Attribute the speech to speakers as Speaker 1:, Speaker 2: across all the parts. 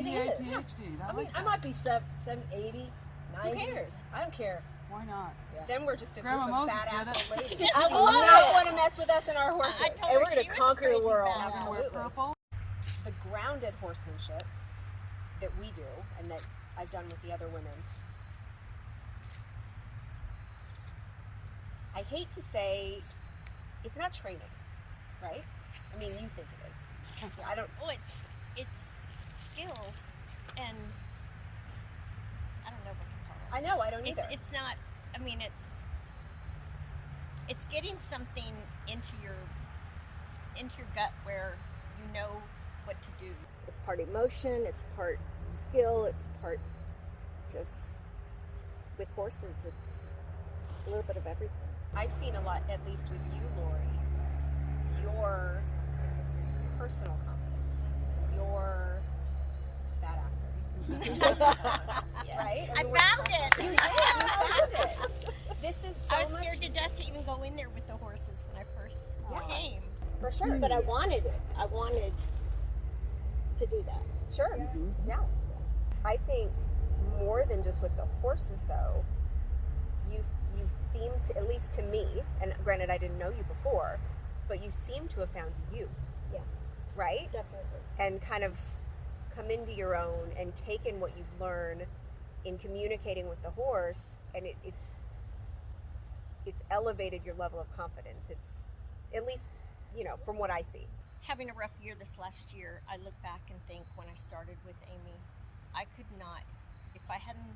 Speaker 1: It
Speaker 2: MBA,
Speaker 1: is.
Speaker 2: PhD.
Speaker 3: I mean, I might be 70, 80, 90.
Speaker 1: Who cares?
Speaker 3: I don't care.
Speaker 2: Why not?
Speaker 3: Yeah.
Speaker 1: Then we're just a
Speaker 2: Grandma
Speaker 1: group of
Speaker 2: Moses
Speaker 1: badass
Speaker 2: did it.
Speaker 1: old ladies.
Speaker 4: Yes,
Speaker 1: I
Speaker 4: I
Speaker 1: do
Speaker 4: love
Speaker 1: not
Speaker 4: it.
Speaker 1: want to mess with us and our horses.
Speaker 4: I told
Speaker 3: And we're
Speaker 4: her
Speaker 3: gonna
Speaker 4: she was a
Speaker 3: conquer the
Speaker 4: crazy
Speaker 3: world.
Speaker 4: badass.
Speaker 2: You wear
Speaker 1: Absolutely.
Speaker 2: purple?
Speaker 1: The grounded horsemanship that we do and that I've done with the other women, I hate to say it's not training, right? I mean, you think it is. I don't.
Speaker 4: Well, it's skills, and I don't know what to call it.
Speaker 1: I know. I don't either.
Speaker 4: It's not. I mean, it's getting something into your gut where you know what to do.
Speaker 5: It's part emotion, it's part skill, it's part just, with horses, it's a little bit of everything.
Speaker 1: I've seen a lot, at least with you, Lori, your personal confidence, your badassery. Right?
Speaker 4: I
Speaker 1: mean,
Speaker 4: found it.
Speaker 1: You did. You found it. This is so
Speaker 4: I was
Speaker 1: much.
Speaker 4: scared to death to even go in there with the horses when I first came.
Speaker 1: For sure.
Speaker 5: But I wanted it. I wanted to do that.
Speaker 1: Sure. Yeah. I think more than just with the horses, though, you seem to, at least to me, and granted I didn't know you before, but you seem to have found you.
Speaker 5: Yeah.
Speaker 1: Right?
Speaker 5: Definitely.
Speaker 1: And kind of come into your own and taken what you've learned in communicating with the horse, and it's elevated your level of confidence. It's, at least, you know, from what I see.
Speaker 4: Having a rough year this last year, I look back and think when I started with Amy, I could not, if I hadn't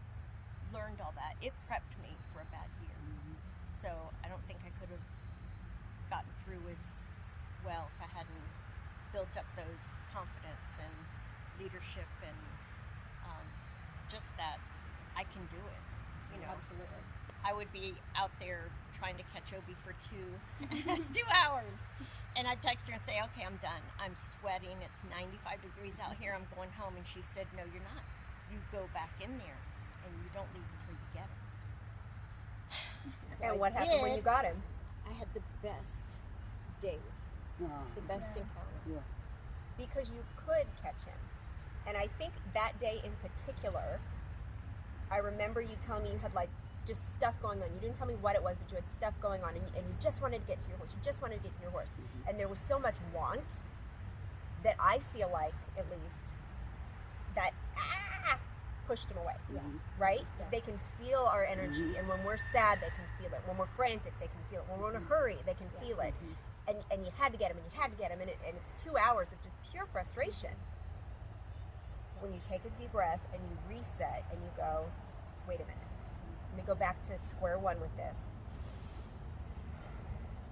Speaker 4: learned all that, it prepped me for a bad year. So I don't think I could have gotten through as well if I hadn't built up those confidence and leadership and just that I can do it. You know,
Speaker 1: Absolutely.
Speaker 4: I would be out there trying to catch Obie for 2 hours. And I'd text her and say, okay, I'm done. I'm sweating. It's 95 degrees out here. I'm going home. And she said, no, you're not. You go back in there and you don't leave until you get him.
Speaker 1: And what happened when you got him?
Speaker 5: I had the best day, the best encounter.
Speaker 2: Yeah.
Speaker 1: Because you could catch him. And I think that day in particular, I remember you telling me you had like just stuff going on. You didn't tell me what it was, but you had stuff going on, and you just wanted to get to your horse. You just wanted to get to your horse. And there was so much want that I feel like, at least, that pushed him away.
Speaker 5: Yeah.
Speaker 1: Right?
Speaker 5: Yeah.
Speaker 1: They can feel our energy, and when we're sad, they can feel it. When we're frantic, they can feel it. When we're in a hurry, they can feel it. And you had to get him, and you had to get him, and it's 2 hours of just pure frustration. When you take a deep breath and you reset and you go, wait a minute. Let me go back to square one with this.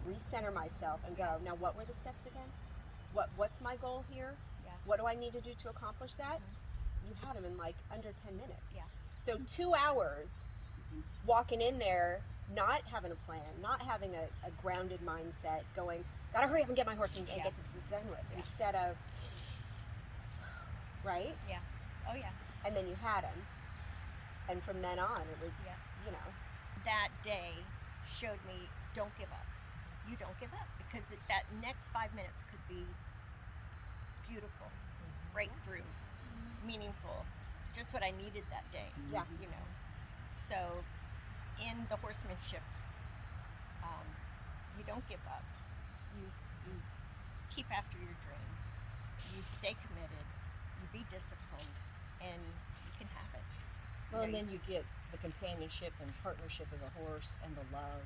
Speaker 1: Recenter myself and go, now what were the steps again? What's my goal here?
Speaker 4: Yeah.
Speaker 1: What do I need to do to accomplish that? You had him in like under 10 minutes.
Speaker 4: Yeah.
Speaker 1: So 2 hours walking in there, not having a plan, not having a grounded mindset, going, gotta hurry up and get my horse and get this done with, instead of, right?
Speaker 4: Yeah. Oh, yeah.
Speaker 1: And then you had him. And from then on, it was, you know.
Speaker 4: That day showed me, don't give up. You don't give up, because that next 5 minutes could be beautiful, breakthrough, meaningful, just what I needed that day.
Speaker 1: Yeah.
Speaker 4: You know. So in the horsemanship, you don't give up. You keep after your dream. You stay committed. You be disciplined, and you can have it.
Speaker 3: Well, and then you get the companionship and partnership of the horse and the love.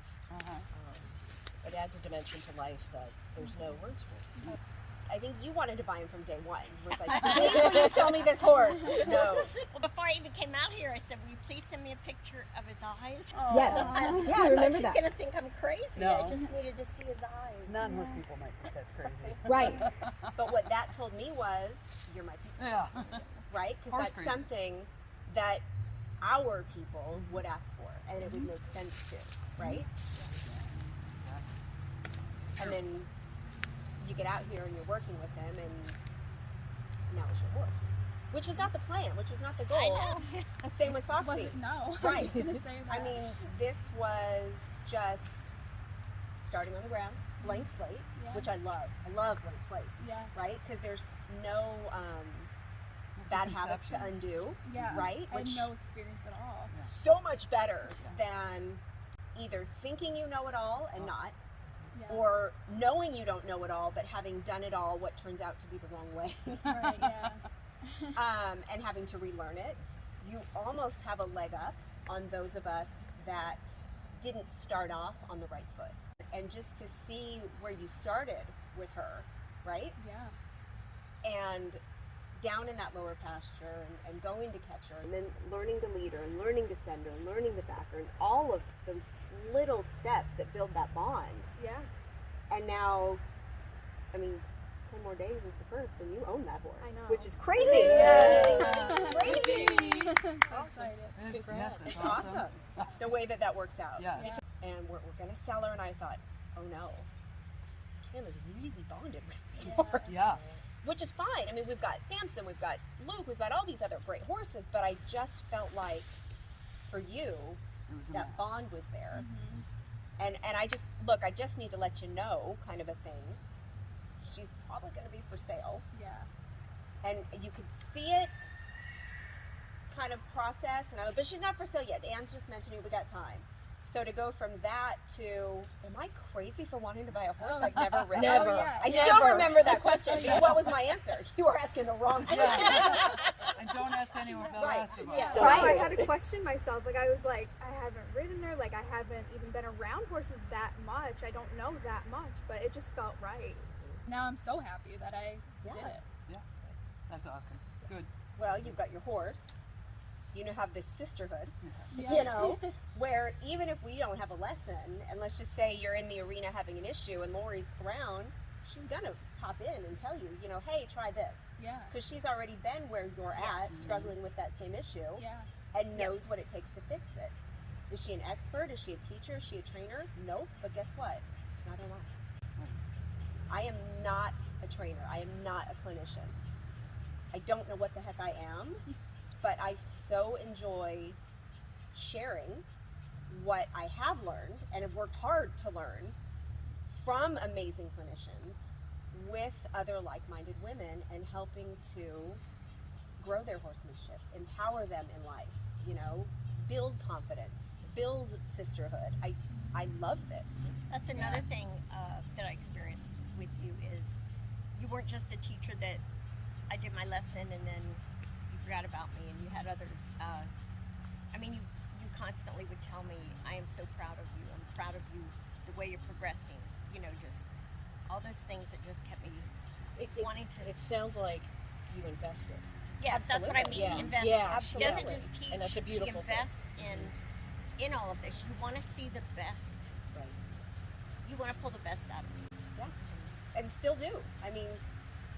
Speaker 3: It adds a dimension to life that there's no words for.
Speaker 1: I think you wanted to buy him from day one. It was like, please will you sell me this horse? No.
Speaker 4: Well, before I even came out here, I said, will you please send me a picture of his eyes?
Speaker 5: Yeah, I remember
Speaker 4: She's
Speaker 5: that.
Speaker 4: going to think I'm crazy.
Speaker 2: No.
Speaker 4: I just needed to see his eyes.
Speaker 2: Non-horse people might think that's crazy.
Speaker 5: Right.
Speaker 1: But what that told me was, you're my people,
Speaker 2: Yeah.
Speaker 1: right? Because
Speaker 2: Horse
Speaker 1: that's
Speaker 2: crazy.
Speaker 1: something that our people would ask for, and it would make sense to, right? And then you get out here and you're working with him, and now it's your horse. Which was not the plan, which was not the goal.
Speaker 4: I know.
Speaker 1: Same with Foxy.
Speaker 6: No,
Speaker 1: Right.
Speaker 6: I was gonna say that.
Speaker 1: I mean, this was just starting on the ground, blank slate,
Speaker 6: Yeah.
Speaker 1: which I love. I love blank slate,
Speaker 6: Yeah.
Speaker 1: right? Because there's no bad habits to
Speaker 6: Preconceptions.
Speaker 1: undo,
Speaker 7: Yeah.
Speaker 1: right?
Speaker 7: I had no experience at all.
Speaker 1: So much better than either thinking you know it all and not,
Speaker 7: Yeah.
Speaker 1: or knowing you don't know it all but having done it all what turns out to be the wrong way.
Speaker 7: Right, yeah.
Speaker 1: And having to relearn it. You almost have a leg up on those of us that didn't start off on the right foot. And just to see where you started with her, right?
Speaker 7: Yeah.
Speaker 1: And down in that lower pasture and going to catch her, and then learning to lead her and learning to send her and learning to back her, and all of those little steps that build that bond.
Speaker 7: Yeah.
Speaker 1: And now, I mean, 10 more days is the first, and you own that horse.
Speaker 7: I know.
Speaker 1: Which is crazy. Crazy.
Speaker 7: I'm so excited.
Speaker 6: Yes,
Speaker 3: Congrats.
Speaker 6: it's
Speaker 1: It's awesome. The way that works out.
Speaker 6: Yeah.
Speaker 7: Yeah.
Speaker 1: And we're going to sell her, and I thought, oh no, Kim is really bonded with this
Speaker 7: Yeah.
Speaker 1: horse.
Speaker 6: Yeah.
Speaker 1: Which is fine. I mean, we've got Samson, we've got Luke, we've got all these other great horses, but I just felt like for you,
Speaker 6: It was a
Speaker 1: that
Speaker 6: match.
Speaker 1: bond was there.
Speaker 7: Mm-hmm.
Speaker 1: And I just, look, I just need to let you know, kind of a thing. She's probably going to be for sale.
Speaker 7: Yeah.
Speaker 1: And you could see it kind of process, but she's not for sale yet. Anne's just mentioning we got time. So to go from that to, am I crazy for wanting to buy a horse I've never ridden?
Speaker 3: Never.
Speaker 7: Oh, yeah.
Speaker 1: I still remember that question. Because what was my answer? You were asking the wrong question.
Speaker 6: And don't ask anyone else
Speaker 1: Right.
Speaker 6: about
Speaker 1: Yeah.
Speaker 6: it.
Speaker 7: So
Speaker 1: Right.
Speaker 7: I had to question myself. Like I was like, I haven't ridden her. Like I haven't even been around horses that much. I don't know that much, but it just felt right. Now I'm so happy that I did
Speaker 1: Yeah.
Speaker 7: it.
Speaker 6: That's awesome. Good.
Speaker 1: Well, you've got your horse. You know, have this sisterhood,
Speaker 7: Yeah.
Speaker 1: you know, where even if we don't have a lesson, and let's just say you're in the arena having an issue and Lori's around, she's going to pop in and tell you, you know, hey, try this.
Speaker 7: Yeah.
Speaker 1: Because she's already been where you're at, struggling with that same issue,
Speaker 7: Yeah.
Speaker 1: and knows what it takes to fix it. Is she an expert? Is she a teacher? Is she a trainer? Nope. But guess what? Neither am I. I am not a trainer. I am not a clinician. I don't know what the heck I am, but I so enjoy sharing what I have learned and have worked hard to learn from amazing clinicians with other like-minded women and helping to grow their horsemanship, empower them in life, you know, build confidence, build sisterhood. I love this.
Speaker 4: That's another thing that I experienced with you is you weren't just a teacher that I did my lesson and then you forgot about me, and you had others. I mean, you constantly would tell me, I am so proud of you. I'm proud of you, the way you're progressing. You know, just all those things that just kept me wanting to.
Speaker 3: It sounds like you invested.
Speaker 4: Yes, that's what I mean.
Speaker 3: Yeah.
Speaker 4: Invest.
Speaker 3: Yeah,
Speaker 4: She doesn't
Speaker 3: absolutely.
Speaker 4: just teach.
Speaker 3: And that's a beautiful
Speaker 4: She invests in all of this. You want to see the best.
Speaker 3: Right.
Speaker 4: You want to pull the best out of me.
Speaker 1: And still do. I mean,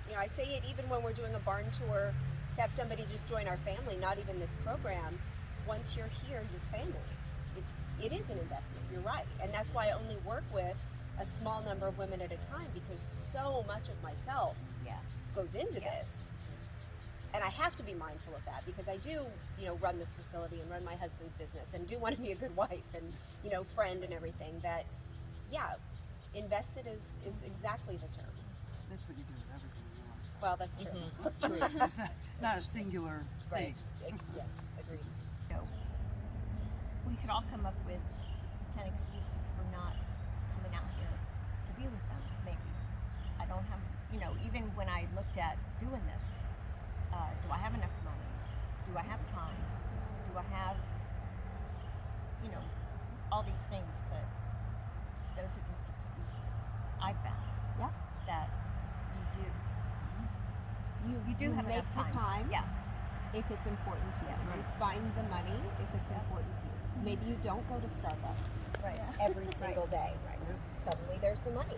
Speaker 1: you know, I say it even when we're doing a barn tour, to have somebody just join our family, not even this program. Once you're here, you're family. It is an investment, you're right. And that's why I only work with a small number of women at a time, because so much of myself goes into this. And I have to be mindful of that, because I do, you know, run this facility and run my husband's business and do want to be a good wife and, you know, friend and everything. That, invested is exactly the term.
Speaker 6: That's what you do with everything in your life.
Speaker 1: Well, that's true.
Speaker 3: True.
Speaker 6: It's not a singular
Speaker 3: Right.
Speaker 6: thing.
Speaker 3: Yes, agreed.
Speaker 4: We could all come up with 10 excuses for not coming out here to be with them, maybe. I don't have, you know, even when I looked at doing this, do I have enough money? Do I have time? Do I have, you know, all these things? But those are just excuses, I found.
Speaker 1: Yeah.
Speaker 4: That you do have
Speaker 1: make
Speaker 4: enough
Speaker 1: the time.
Speaker 4: Yeah.
Speaker 1: If it's important to you. You find the money if it's important to you. Maybe you don't go to Starbucks
Speaker 4: Right.
Speaker 1: every single day. Right. Suddenly there's the money,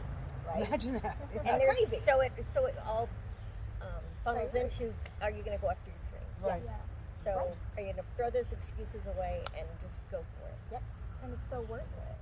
Speaker 1: right?
Speaker 6: Imagine that.
Speaker 1: That's
Speaker 5: And there's-
Speaker 1: crazy.
Speaker 5: So it all funnels into, are you going to go after your dream?
Speaker 3: Right.
Speaker 7: Yeah.
Speaker 5: So are you going to throw those excuses away and just go for it?
Speaker 7: And it's so worth it.